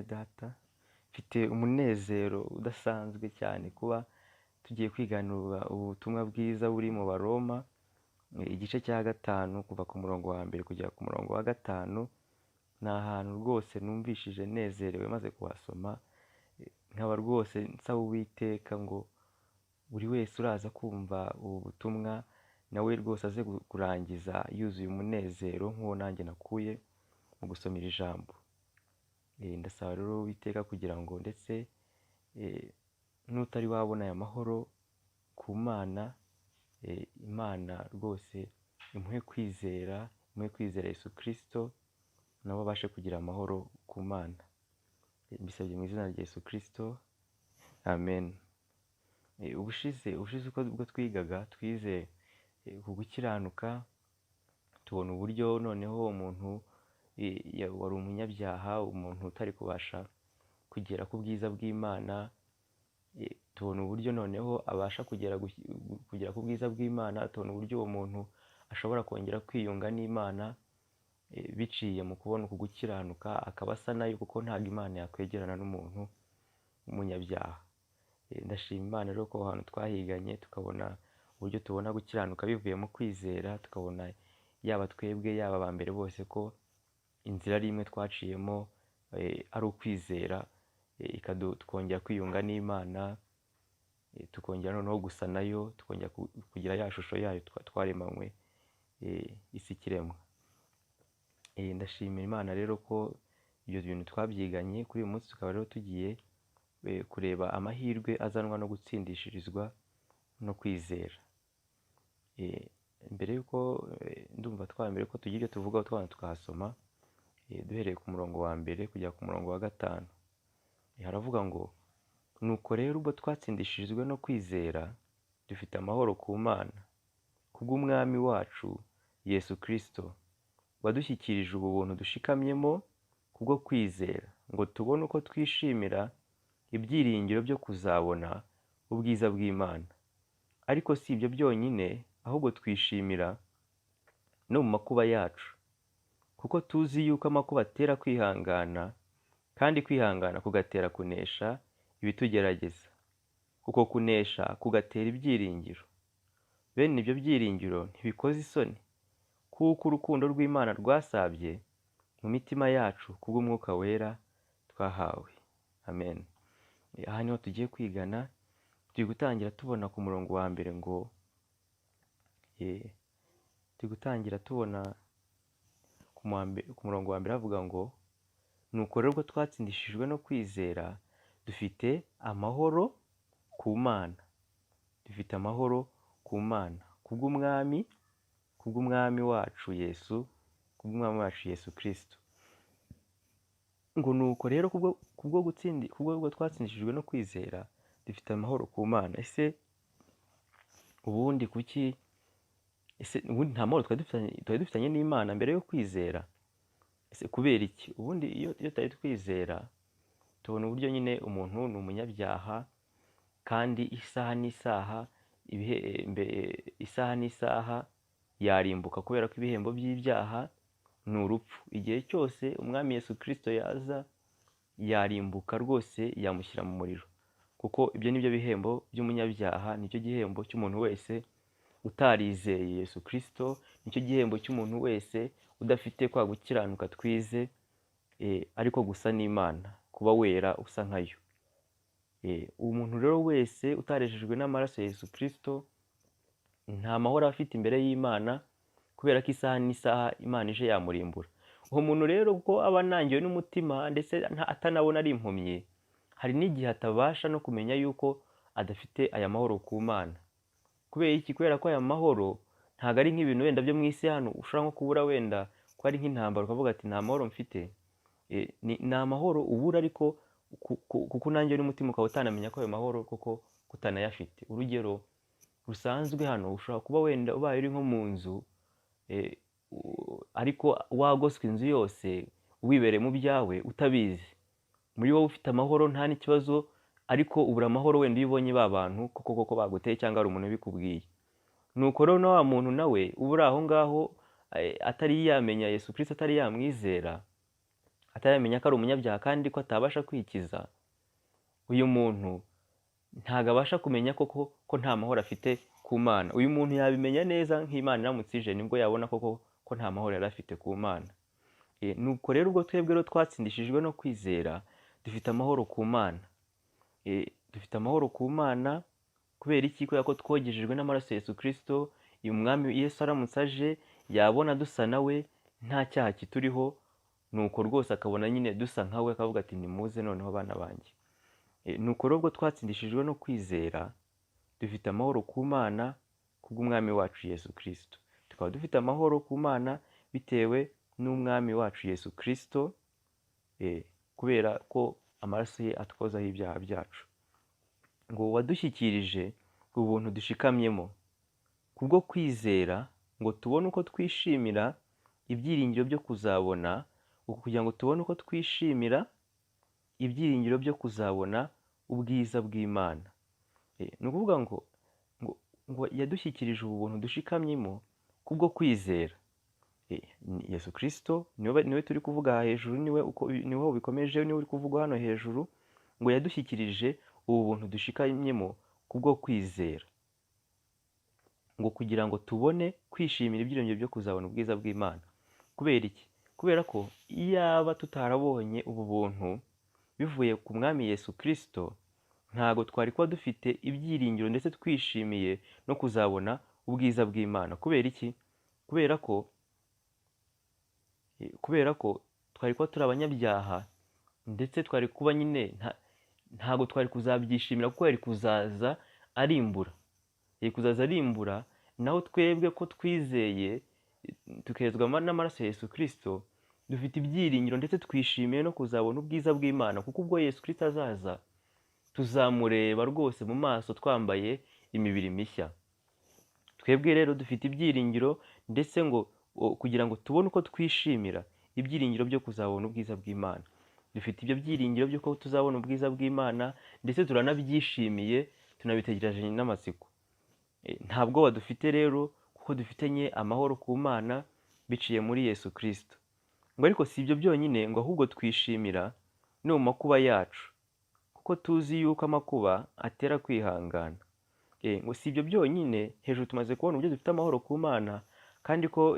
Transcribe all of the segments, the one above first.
bene data, mfite umunezero udasanzwe cyane kuba tugiye kwiganura ubutumwa bwiza buri mu Baroma, igice cya 5 kuva ku murongo wa mbere kugera ku murongo wa 5. Ni ahantu rwose numvishije nezerewe maze kuhasoma, nkaba rwose nsaba Uwiteka ngo buri wese uraza kumva ubu butumwa nawe rwose aze kurangiza yuzuye umunezero nk'uwo nanjye nakuye mu gusomera ijambo. Ndasaba rero Uwiteka kugira ngo ndetse n'utari wabona aya mahoro ku Mana, Imana rwose imuhe kwizera Yesu Kristo, nabo babashe kugira amahoro ku Mana. Mbisabye mu izina rya Yesu Kristo, amen. Ubushize ubwo twize ku gukiranuka, tubona uburyo noneho umuntu wari umunyabyaha, umuntu utari kubasha kugera ku bwiza bw'Imana, tubona uburyo noneho abasha kugera ku bwiza bw'Imana, tubona uburyo uwo muntu ashobora kongera kwiyunga n'Imana biciye mu kubona uku gukiranuka, akaba asa nayo kuko ntabwo Imana yakwegerana n'umuntu w'umunyabyaha. Ndashima Imana rero ko aho hantu twahiganye tukabona uburyo tubona gukiranuka bivuye mu kwizera, tukabona yaba twebwe yaba aba mbere bose ko inzira ari imwe twaciyemo, ari ukwizera, tukongera kwiyunga n'Imana, tukongera noneho gusa nayo, tukongera kugira ya shusho yayo twaremanywe isi ikiremwa. Ndashimira Imana rero ko ibyo bintu twabyiganye. Kuri uyu munsi tukaba rero tugiye kureba amahirwe azanwa no gutsindishirizwa no kwizera. Mbere yuko ndumva twambere ko tugira ibyo tuvugaho twabana tukahasoma, duhereye ku murongo wa mbere kujya ku murongo wa 5. Haravuga ngo nuko rero ubwo twatsindishirijwe no kwizera dufite amahoro ku Mana kubw'Umwami wacu Yesu Kristo, wadushyikirije ubu buntu dushikamyemo kubwo kwizera, ngo tubone uko twishimira ibyiringiro byo kuzabona ubwiza bw'Imana. Ariko si ibyo byonyine, ahubwo twishimira no mu makuba yacu, kuko tuzi yuko amakuba atera kwihangana, kandi kwihangana kugatera kunesha ibitugerageza, kuko kunesha kugatera ibyiringiro. Bene ibyo byiringiro ntibikoze isoni, kuko urukundo rw'Imana rwasabye mu mitima yacu kubw'Umwuka wera twahawe. Amen. Aha niho tugiye kwigana. Turi gutangira tubona ku murongo wa mbere ngo ku murongo wa mbere havuga ngo nuko rero ubwo twatsindishijwe no kwizera dufite amahoro ku Mana. Dufite amahoro ku Mana kubw'Umwami wacu Yesu Kristo. Ngo nuko rero kubwo twatsindishijwe no kwizera dufite amahoro ku Mana. Ubundi kuki ubundi nta mahoro twari dufitanye n'Imana mbere yo kwizera? Kubera iki? Ubundi iyo tutari twizera tubona uburyo nyine umuntu ni umunyabyaha, kandi isaha n'isaha yarimbuka, kubera ko ibihembo by'ibyaha ni urupfu. Igihe cyose Umwami Yesu Kristo yaza yarimbuka rwose, yamushyira mu muriro, kuko ibyo nibyo bihembo by'umunyabyaha. Nicyo gihembo cy'umuntu wese utarizeye Yesu Kristo, nicyo gihembo cy'umuntu wese udafite kwa gukiranuka twize, ariko gusa n'Imana, kuba wera usa nkayo. Umuntu rero wese utarejejwe n'amaraso ya Yesu Kristo nta mahoro afite imbere y'Imana, kubera ko isaha n'isaha Imana ije yamurimbura. Uwo muntu rero ko aba anangiwe n'umutima ndetse atanabona ari impumyi, hari n'igihe atabasha no kumenya yuko adafite aya mahoro ku Mana. Kubera iki? Kubera ko aya mahoro ntabwo ari nk'ibintu wenda byo mu isi hano ushobora nko kubura, wenda ko ari nk'intambara ukavuga ati nta mahoro mfite. Ni amahoro ubura, ariko kuko unangiwe n'umutima ukaba utanamenya ko ayo mahoro koko kutanayafite. Urugero rusanzwe hano, ushobora kuba wenda ubaye uri nko mu nzu, ariko wagoswe inzu yose wibereye mu byawe utabizi. Muri wowe ufite amahoro nta n'ikibazo, ariko ubura amahoro wenda iyo ubonye ba bantu koko baguteye cyangwa ari umuntu ubikubwiye. Nuko rero na wa muntu nawe ubura aho ngaho atari yamenya Yesu Kristo, atari yamwizera, ataramenya ko ari umunyabyaha kandi ko atabasha kwikiza, uyu muntu ntabwo abasha kumenya koko ko nta mahoro afite ku Mana. Uyu muntu yabimenya neza nk'Imana iramutse ije, nibwo yabona koko ko nta mahoro yari afite ku Mana. Nuko rero ubwo twebwe rero twatsindishijwe no kwizera, dufite amahoro ku Mana. Dufite amahoro ku Mana kubera iki? Kubera ko twogejejwe n'amaraso ya Yesu Kristo. Uyu mwami Yesu aramutse aje, yabona dusa nawe nta cyaha kituriho, nuko rwose akabona nyine dusa nkawe, akavuga ati nimuze noneho bana banjye. Nuko rero ubwo twatsindishijwe no kwizera, dufite amahoro ku Mana kubw'Umwami wacu Yesu Kristo. Tukaba dufite amahoro ku Mana bitewe n'Umwami wacu Yesu Kristo, kubera ko amaraso ye atwozaho ibyaha byacu. Ngo wadushyikirije ubuntu dushikamyemo kubwo kwizera, ngo tubone uko twishimira ibyiringiro byo kuzabona, kugira ngo tubone uko twishimira ibyiringiro byo kuzabona ubwiza bw'Imana. Ni ukuvuga ngo yadushyikirije ubu buntu dushikamyemo kubwo kwizera. Yesu Kristo niwe turi kuvuga aha hejuru, niwe ubikomeje, niwe uri kuvugwa hano hejuru, ngo yadushyikirije ubu buntu dushikamyemo kubwo kwizera, ngo kugira ngo tubone kwishimira ibyiringiro byo kuzabona ubwiza bw'Imana. Kubera iki? Kubera ko iyaba tutarabonye ubu buntu bivuye ku Mwami Yesu Kristo, ntago twari kuba dufite ibyiringiro ndetse twishimiye no kuzabona ubwiza bw'Imana. Kubera iki? Kubera ko twari kuba turi abanyabyaha, ndetse twari kuba nyine ntago twari kuzabyishimira, kuko yari kuzaza arimbura. Naho twebwe ko twizeye tukezwa n'amaraso ya Yesu Kristo, dufite ibyiringiro ndetse twishimiye no kuzabona ubwiza bw'Imana, kuko ubwo Yesu Kristo azaza tuzamureba rwose mu maso twambaye imibiri mishya. Twebwe rero dufite ibyiringiro, ndetse ngo kugira ngo tubone uko twishimira ibyiringiro byo kuzabona ubwiza bw'Imana. Dufite ibyo byiringiro by'uko tuzabona ubwiza bw'Imana, ndetse turanabyishimiye, tunabitegereje n'amatsiko. Nta bwoba dufite rero, kuko dufitanye amahoro ku Mana biciye muri Yesu Kristo. Ngo ariko si ibyo byonyine, ngo ahubwo twishimira no mu makuba yacu, kuko tuzi yuko amakuba atera kwihangana. Ngo si ibyo byonyine, hejuru tumaze kubona uburyo dufite amahoro ku Mana, kandi ko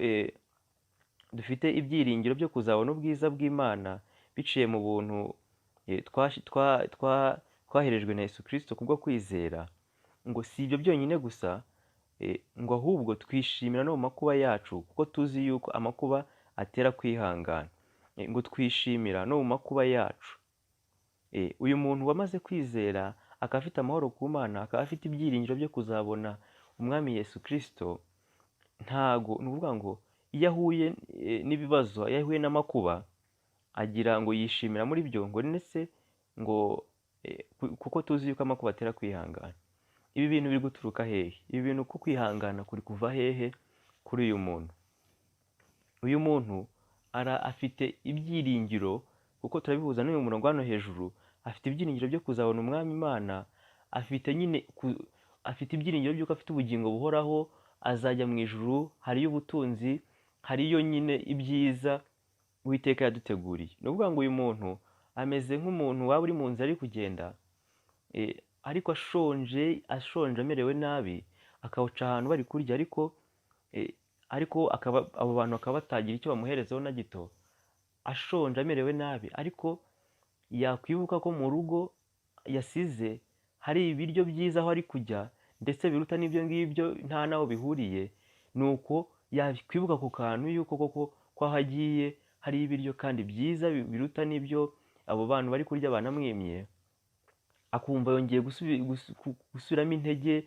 dufite ibyiringiro byo kuzabona ubwiza bw'Imana biciye mu buntu twaherejwe na Yesu Kristo kubwo kwizera. Ngo si ibyo byonyine gusa, ngo ahubwo twishimira no mu makuba yacu, kuko tuzi yuko amakuba atera kwihangana. Ngo twishimira no mu makuba yacu. Uyu muntu wamaze kwizera akaba afite amahoro ku Mana, akaba afite ibyiringiro byo kuzabona Umwami Yesu Kristo, ntago ni ukuvuga ngo iyo ahuye n'ibibazo, iyo ahuye n'amakuba, agira ngo yishimira muri byo, ngo ndetse ngo kuko tuzi yuko amakuba atera kwihangana. Ibi bintu biri guturuka hehe? Ibi bintu ko kwihangana kuri kuva hehe kuri uyu muntu? Uyu muntu afite ibyiringiro, kuko turabihuza n'uyu murongo hano hejuru, afite ibyiringiro byo kuzabona Umwami Imana, afite ibyiringiro by'uko afite ubugingo buhoraho, azajya mu ijuru, hariyo ubutunzi, hariyo nyine ibyiza Uwiteka yaduteguriye. Ni ukuvuga ngo uyu muntu ameze nk'umuntu waba uri mu nzira ari kugenda, ariko ashonje amerewe nabi, akawuca ahantu bari kurya, ariko abo bantu bakaba batagira icyo bamuherezaho na gito, ashonje amerewe nabi, ariko yakwibuka ko mu rugo yasize hari ibiryo byiza aho ari kujya, ndetse biruta n'ibyo ngibyo nta naho bihuriye. Nuko yakwibuka ku kantu yuko koko ko aho agiye hari ibiryo kandi byiza biruta n'ibyo abo bantu bari kurya banamwimye, akumva yongeye gusubiramo intege,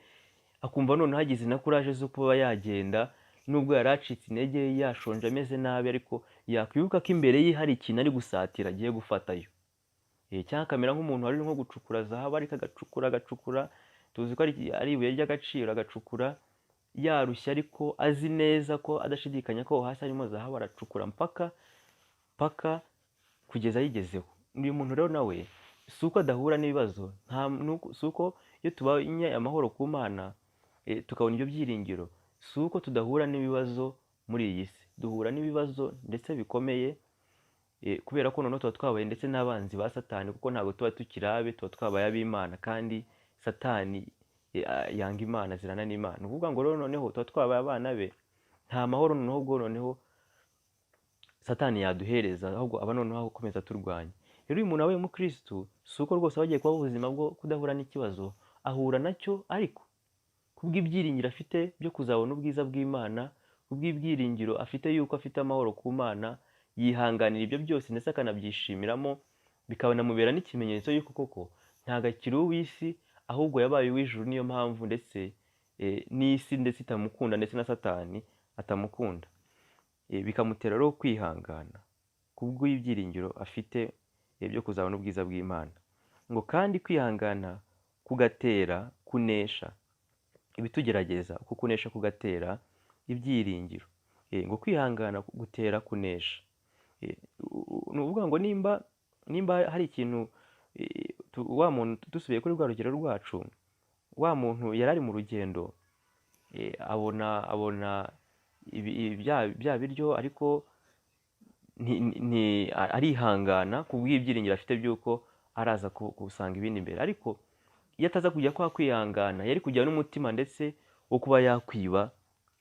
akumva noneho hagize na kuraje zo kuba yagenda, nubwo yari acitse intege, yashonje ameze nabi, ariko yakwibuka ko imbere ye hari ikintu ari gusatira agiye gufatayo. Cyangwa akamera nk'umuntu wari nko gucukura zahabu, ariko agacukura, tuzi ko ari ibuye ry'agaciro, agacukura yarushye, ariko azi neza ko adashidikanya ko hasi harimo zahabu, aracukura mpaka kugeza ayigezeho. Uyu muntu rero nawe si uko adahura n'ibibazo, si uko iyo tubonye amahoro ku Mana tukabona ibyo byiringiro, si uko tudahura n'ibibazo muri iyi si. Duhura n'ibibazo ndetse bikomeye, kubera ko noneho tuba twabaye ndetse n'abanzi ba satani, kuko ntabwo tuba tukirabe, tuba twabaye ab'Imana, kandi satani yanga Imana, azirana n'Imana. Ni ukuvuga ngo rero noneho tuba twabaye abana be, nta mahoro noneho ubwo noneho satani yaduhereza, ahubwo aba noneho akomeza turwanya. Rero uyu muntu abaye umukristo, si uko rwose aba agiye kubaho ubuzima bwo kudahura n'ikibazo, ahura nacyo, ariko kubw'ibyiringiro afite byo kuzabona ubwiza bw'Imana, kubw'ibyiringiro afite yuko afite amahoro ku Mana, yihanganira ibyo byose ndetse akanabyishimiramo, bikanamubera n'ikimenyetso yuko koko ntabwo akiri uw'isi, ahubwo yabaye uw'ijuru. Niyo mpamvu ndetse n'isi ndetse itamukunda, ndetse na satani atamukunda. Bikamutera rero kwihangana kubw'ibyiringiro afite byo kuzabona ubwiza bw'Imana. Ngo kandi kwihangana kugatera kunesha ibitugerageza, uko kunesha kugatera ibyiringiro. Ngo kwihangana gutera kunesha. Ni ukuvuga ngo nimba hari ikintu, wa muntu, dusubiye kuri rwa rugero rwacu, wa muntu yari ari mu rugendo, abona bya biryo, ariko arihangana kubw'ibyiringiro afite by'uko araza gusanga ibindi imbere. Ariko iyo ataza kujya kwa kwihangana, yari kujya n'umutima ndetse wo kuba yakwiba,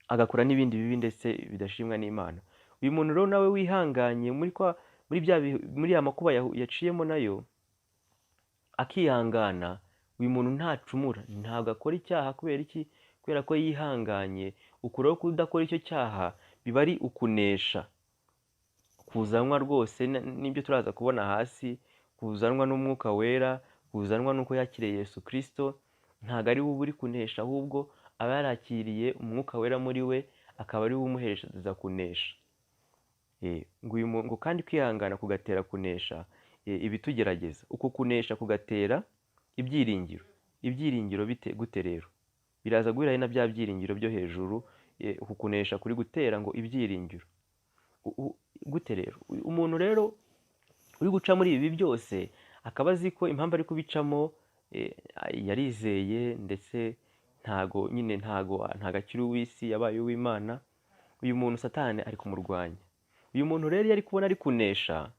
agakora n'ibindi bibi ndetse bidashimwa n'Imana. Uyu muntu rero nawe wihanganye muri ya makuba yaciyemo nayo, akihangana, uyu muntu ntacumura, ntabwo akora icyaha. Kubera iki? Kubera ko yihanganye. Ukuraho kudakora icyo cyaha biba ari ukunesha kuzanwa rwose n'ibyo turaza kubona hasi, kuzanwa n'Umwuka Wera, kuzanwa n'uko yakiriye Yesu Kristo. Ntabwo ari we uri kunesha, ahubwo aba yarakiriye Umwuka Wera muri we, akaba ari we umuhereza kunesha. Ngo kandi kwihangana kugatera kunesha ibitugerageza, uko kunesha kugatera ibyiringiro. Ibyiringiro bite gute rero? Biraza guhura na bya byiringiro byo hejuru. Uku kunesha kuri gutera ngo ibyiringiro gute rero? Umuntu rero uri guca muri ibi byose, akaba azi ko impamvu ari kubicamo, yarizeye, ndetse ntago akiri uw'isi, yabaye uw'Imana. Uyu muntu satani ari kumurwanya. Uyu muntu rero yari kubona ari kunesha,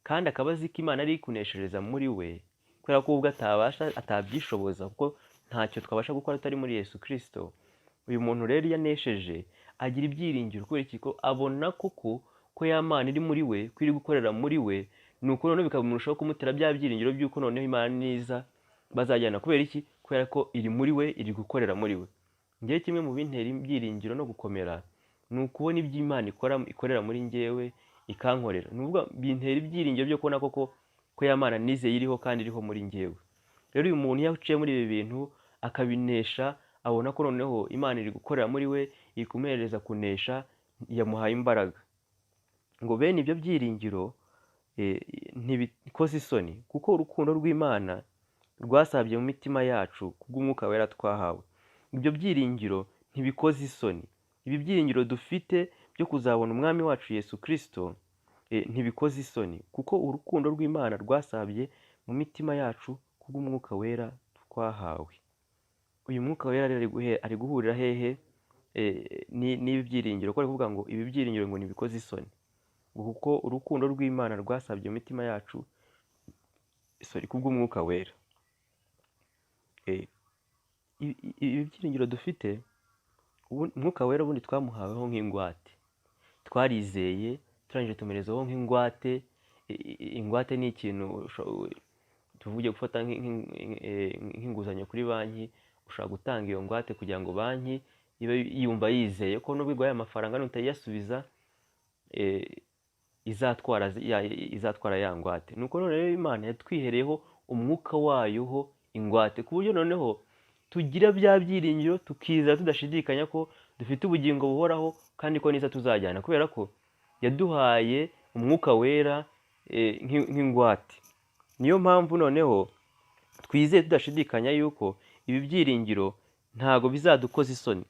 kandi akaba azi ko Imana ari kuneshereza muri we, kubera ko ubwo atabyishoboza, kuko ntacyo twabasha gukora tutari muri Yesu Kristo. Uyu muntu rero iyo anesheje agira ibyiringiro, kubera iki? Ko abona koko ko ya Mana iri muri we, ko iri gukorera muri we. Nuko noneho bikamurushaho kumutera bya byiringiro by'uko noneho Imana niza bazajyana. Kubera iki? Kubera ko iri muri we, iri gukorera muri we. Ngewe kimwe mu bintera ibyiringiro no gukomera, ni ukubona ibyo Imana ikorera muri ngewe, ikankorera. Ni ukuvuga bintera ibyiringiro byo kubona koko ko ya Mana nizeye iriho, kandi iriho muri ngewe. Rero uyu muntu iyo aciye muri ibi bintu akabinesha, abona ko noneho Imana iri gukorera muri we, iri kumuhereza kunesha, yamuhaye imbaraga. Ngo bene ibyo byiringiro ntibikoze isoni, kuko urukundo rw'Imana rwasabye mu mitima yacu kubw'Umwuka Wera twahawe. Ibyo byiringiro ntibikoze isoni. Ibi byiringiro dufite byo kuzabona Umwami wacu Yesu Kristo ntibikoze isoni, kuko urukundo rw'Imana rwasabye mu mitima yacu kubw'Umwuka Wera twahawe. Uyu Mwuka Wera rero ari guhurira hehe n'ibi byiringiro? Ko ari kuvuga ngo ibi byiringiro ngo ntibikoze isoni, kuko urukundo rw'Imana rwasabye mu mitima yacu kubw'Umwuka Wera. Ibi byiringiro dufite, Umwuka Wera ubundi twamuhaweho nk'ingwate. Twarizeye, turangije tumuherezaho nk'ingwate. Ingwate ni ikintu tuvuge gufata nk'inguzanyo kuri banki. Ushobora gutanga iyo ngwate kugira ngo banki ibe yumva yizeye ko nubwo iguhaye amafaranga nutayasubiza izatwara ya ngwate. Nuko none rero Imana yatwihereyeho Umwuka wayo ingwate, ku buryo noneho tugira bya byiringiro, tukizera tudashidikanya ko dufite ubugingo buhoraho, kandi ko niza tuzajyana, kubera ko yaduhaye Umwuka Wera nk'ingwate. Niyo mpamvu noneho twizeye tudashidikanya yuko ibi byiringiro ntago bizadukoza isoni.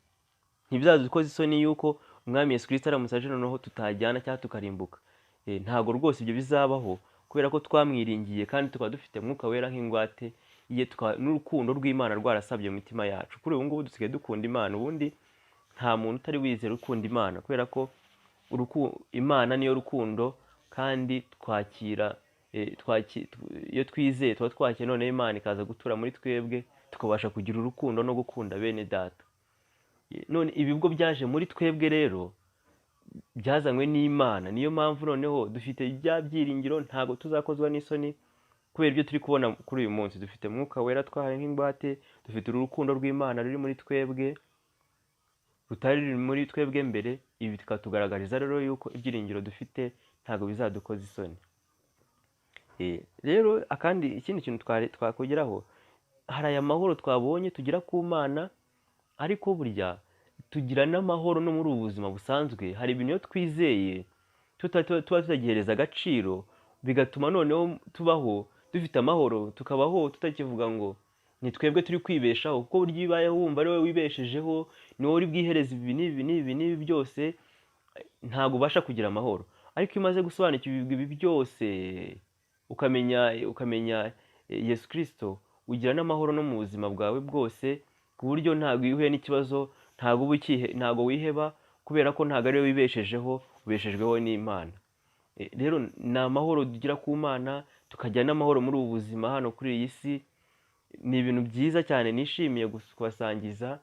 Ntibizadukoza isoni yuko Umwami Yesu Kristo aramutse aje noneho tutajyana cyangwa tukarimbuka. Ntago rwose ibyo bizabaho, kubera ko twamwiringiye, kandi tukaba dufite Umwuka Wera nk'ingwate, n'urukundo rw'Imana rwarasabye mu mitima yacu. Kuri ubu ngubu dusigaye dukunda Imana. Ubundi nta muntu utari wizera ukunda Imana, kubera ko Imana niyo rukundo, kandi iyo twizeye tuba twakira noneho Imana ikaza gutura muri twebwe, tukabasha kugira urukundo no gukunda bene data. None ibi bwo byaje muri twebwe rero, byazanywe n'Imana. Niyo mpamvu noneho dufite bya byiringiro, ntabwo tuzakozwa n'isoni kubera ibyo turi kubona kuri uyu munsi. Dufite Mwuka Wera twahaye nk'ingwate, dufite urukundo rw'Imana ruri muri twebwe, rutari ruri muri twebwe mbere. Ibi bikatugaragariza rero yuko ibyiringiro dufite ntabwo bizadukoza isoni. Rero akandi ikindi kintu twakugeraho, hari aya mahoro twabonye tugira ku Mana, ariko burya tugira n'amahoro no muri ubu buzima busanzwe. Hari ibintu iyo twizeye tuba tutagihereza agaciro, bigatuma noneho tubaho dufite amahoro, tukabaho tutakivuga ngo ni twebwe turi kwibeshaho, kuko burya iyo ubayeho wumva ari wowe wibeshejeho, ni wowe uri bwihereza ibi n'ibi byose, ntabwo ubasha kugira amahoro. Ariko iyo umaze gusobanukirwa ibi byose, ukamenya Yesu Kristo, ugira n'amahoro no mu buzima bwawe bwose, ku buryo ntabwo iyo uhuye n'ikibazo ntabwo wiheba, kubera ko ntabwo ari wowe wibeshejeho, ubeshejweho n'Imana. Rero ni amahoro tugira ku Mana, tukagira n'amahoro muri ubu buzima hano kuri iyi si. Ni ibintu byiza cyane nishimiye kubasangiza.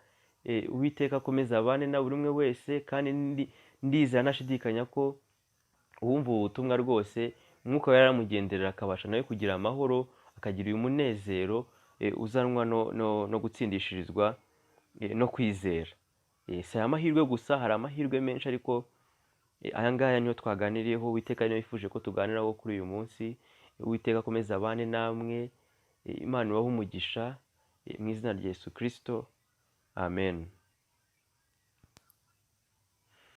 Uwiteka akomeza abane na buri umwe wese, kandi ndizera ntashidikanya ko uwumva ubu butumwa rwose Mwuka Wera aramugenderera, akabasha nawe kugira amahoro, akagira uyu munezero uzanwa no gutsindishirizwa no kwizera. Si aya mahirwe gusa, hari amahirwe menshi, ariko aya ngaya niyo twaganiriyeho. Uwiteka niyo yifuje ko tuganiraho kuri uyu munsi. Uwiteka akomeza abane namwe, Imana ibahe umugisha, mu izina rya Yesu Kristo, amen.